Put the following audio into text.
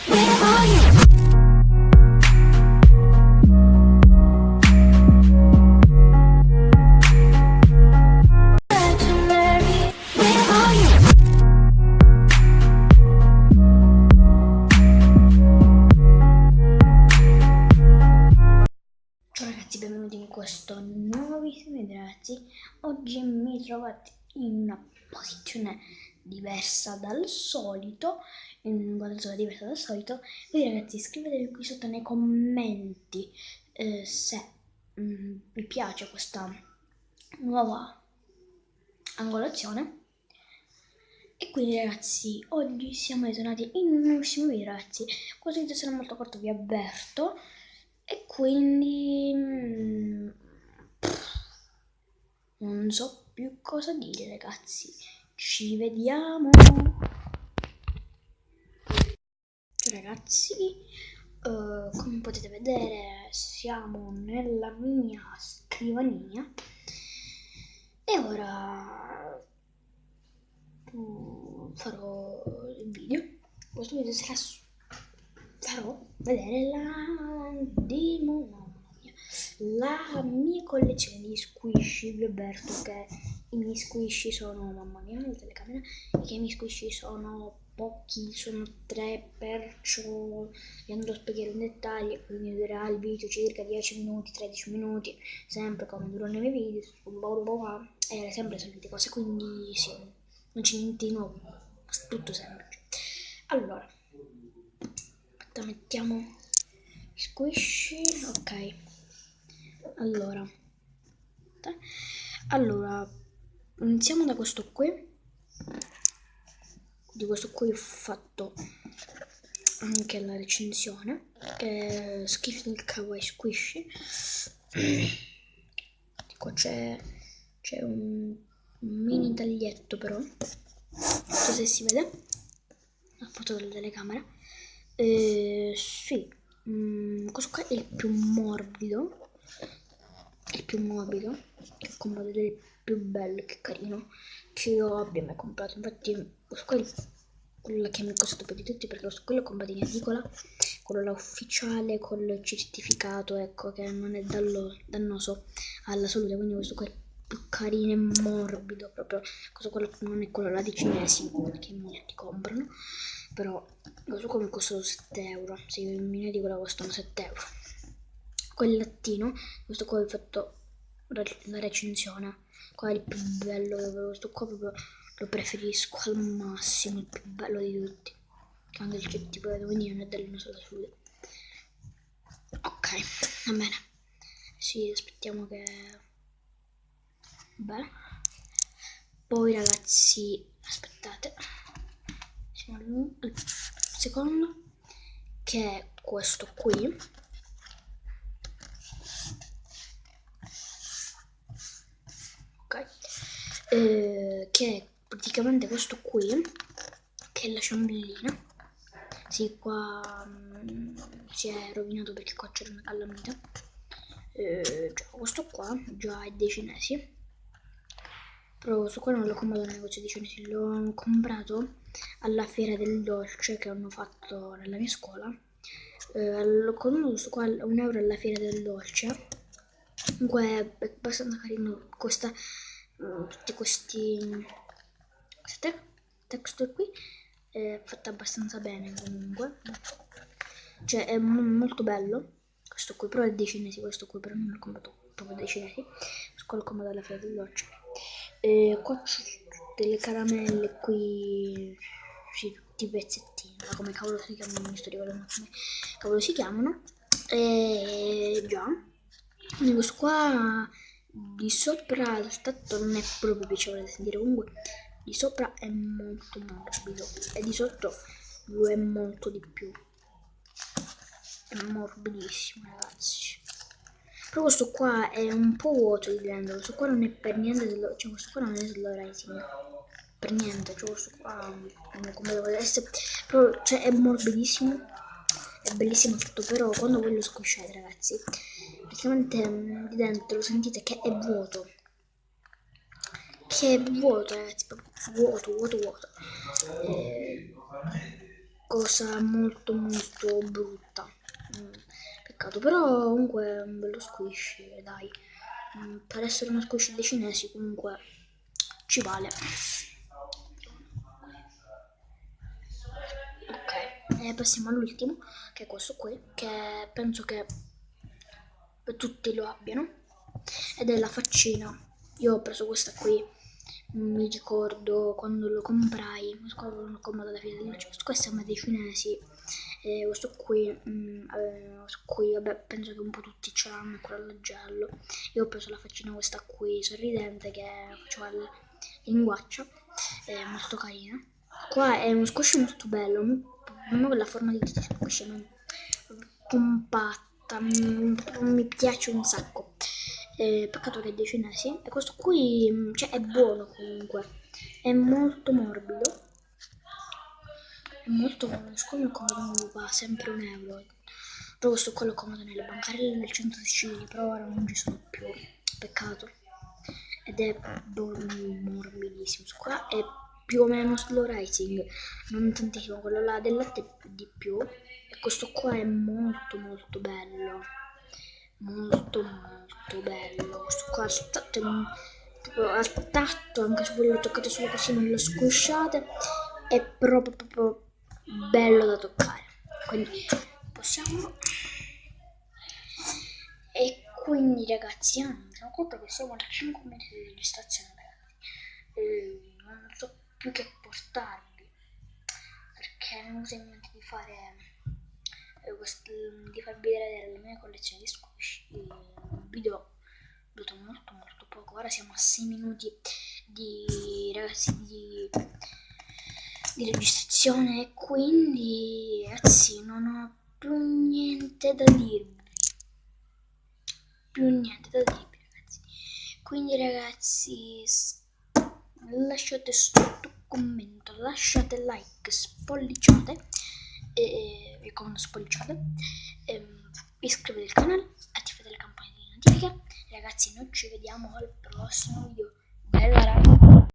Where are you? Imaginary. Where are you? Ciao ragazzi, benvenuti in questo nuovissimo video ragazzi. Oggi mi trovate in una posizione diversa dal solito, in una zona diversa dal solito. Quindi ragazzi, scrivetevi qui sotto nei commenti se vi piace questa nuova angolazione. E quindi ragazzi, oggi siamo ritornati in un nuovissimo video ragazzi. Questo video sarà molto corto, vi avverto. E quindi non so più cosa dire ragazzi. Ci vediamo. Ragazzi, come potete vedere siamo nella mia scrivania e ora farò il video. Questo video farò vedere la mia collezione di squishy. Vi avverto che i miei squishy sono, mamma mia, la telecamera, che i miei squishy sono pochi, sono 3, perciò vi andrò a spiegare in dettaglio, quindi durerà il video circa 10 minuti, 13 minuti, sempre come durano i miei video, e sempre le solite cose, quindi sì, non c'è niente di nuovo, tutto semplice. Allora, mettiamo squishy, ok. Allora, iniziamo da questo qui. Di questo qui ho fatto anche la recensione, che è Schifo del Kawaii Squishy. Qua c'è un mini taglietto, però non so se si vede la foto della telecamera. Sì, questo qua è il più morbido, che come vedete è il più bello, che carino, che io abbia mai comprato. Infatti questo qua è quello che mi è costato più di tutti, perché questo qua l'ho comprato in edicola, quello là ufficiale col certificato, ecco, che non è dannoso alla salute. Quindi questo qua è più carino e morbido proprio. Questo qua non è quello là dei cinesi che molti comprano, però questo qua mi costa 7 euro. Se io in edicola costano 7 euro. Quel lattino, questo qua ho fatto la recensione, qua è il più bello, questo qua proprio lo preferisco al massimo, il più bello di tutti, anche il certificato, quindi non è della sola salute. Ok, va bene, sì, aspettiamo che... beh, poi ragazzi, aspettate, siamo al secondo, che è questo qui. Che è praticamente questo qui, che è la ciambellina. Sì, qua si è rovinato perché qua c'era una calamita. Questo qua già è dei cinesi, però questo qua non l'ho comprato nel negozio dei cinesi, l'ho comprato alla fiera del dolce che hanno fatto nella mia scuola. L'ho comprato questo qua a 1 euro alla fiera del dolce. Comunque è abbastanza carino, costa tutti queste texture qui, è fatta abbastanza bene comunque, cioè è molto bello questo qui, però è dei cinesi, questo qui però non l'ho comprato proprio dai cinesi, questo qua l'ho comprato alla fiera dell'orce. Qua c'è delle caramelle qui, sì, tutti i pezzettini, ma come cavolo si chiamano, non mi sto ricordando come cavolo si chiamano. Già, quindi questo qua di sopra l'aspetto non è proprio piacevole da sentire, comunque di sopra è molto morbido e di sotto lo è molto di più, è morbidissimo ragazzi. Però questo qua è un po' vuoto di dentro, questo qua non è per niente cioè questo qua non è slow rising per niente, cioè questo qua come devo essere, però cioè è morbidissimo, è bellissimo tutto, però quando voi lo squisciate ragazzi, praticamente di dentro sentite che è vuoto, ragazzi, proprio vuoto. cosa molto brutta. Peccato, però comunque è un bello squish, dai. Per essere uno squish dei cinesi comunque ci vale. Ok, e passiamo all'ultimo, che è questo qui, che penso che tutti lo abbiano, ed è la faccina. Io ho preso questa qui, mi ricordo quando lo comprai, lo comodo da fine, questo è ma dei cinesi, e questo qui, vabbè, penso che un po' tutti ce l'hanno, quello al giallo. Io ho preso la faccina questa qui, sorridente, che faceva la linguaccia, è molto carina. Qua è uno squash molto bello, non ho la forma di squash, ma compatta, mi piace un sacco. Peccato che è dei cinesi. E questo qui, cioè, è buono comunque, è molto morbido. È molto buono, secondo me comodo va sempre €1. Però questo qua lo comodo nelle bancarelle del centro Sicilia, però ora non ci sono più, peccato. Ed è morbidissimo. Questo qua è più o meno slow rising, non tantissimo, quello là del latte di più. E questo qua è molto bello, molto bello. Questo qua proprio al tatto, anche se voi lo toccate solo così, non lo squisciate, è proprio bello da toccare. Quindi possiamo. E quindi ragazzi, mi sono conto che siamo a 5 minuti di registrazione, ragazzi. Non so più che portarvi, perché mi uso in mente di fare di farvi vedere la mia collezione di squish. Un video durato molto poco. Ora siamo a 6 minuti ragazzi, di registrazione, e quindi ragazzi non ho più niente da dirvi. Ragazzi. Quindi ragazzi, lasciate sotto commento, lasciate like, spolliciate, vi raccomando spolliciate, iscrivetevi al canale, attivate le campanelle di notifica. Ragazzi, noi ci vediamo al prossimo video. Bella raga!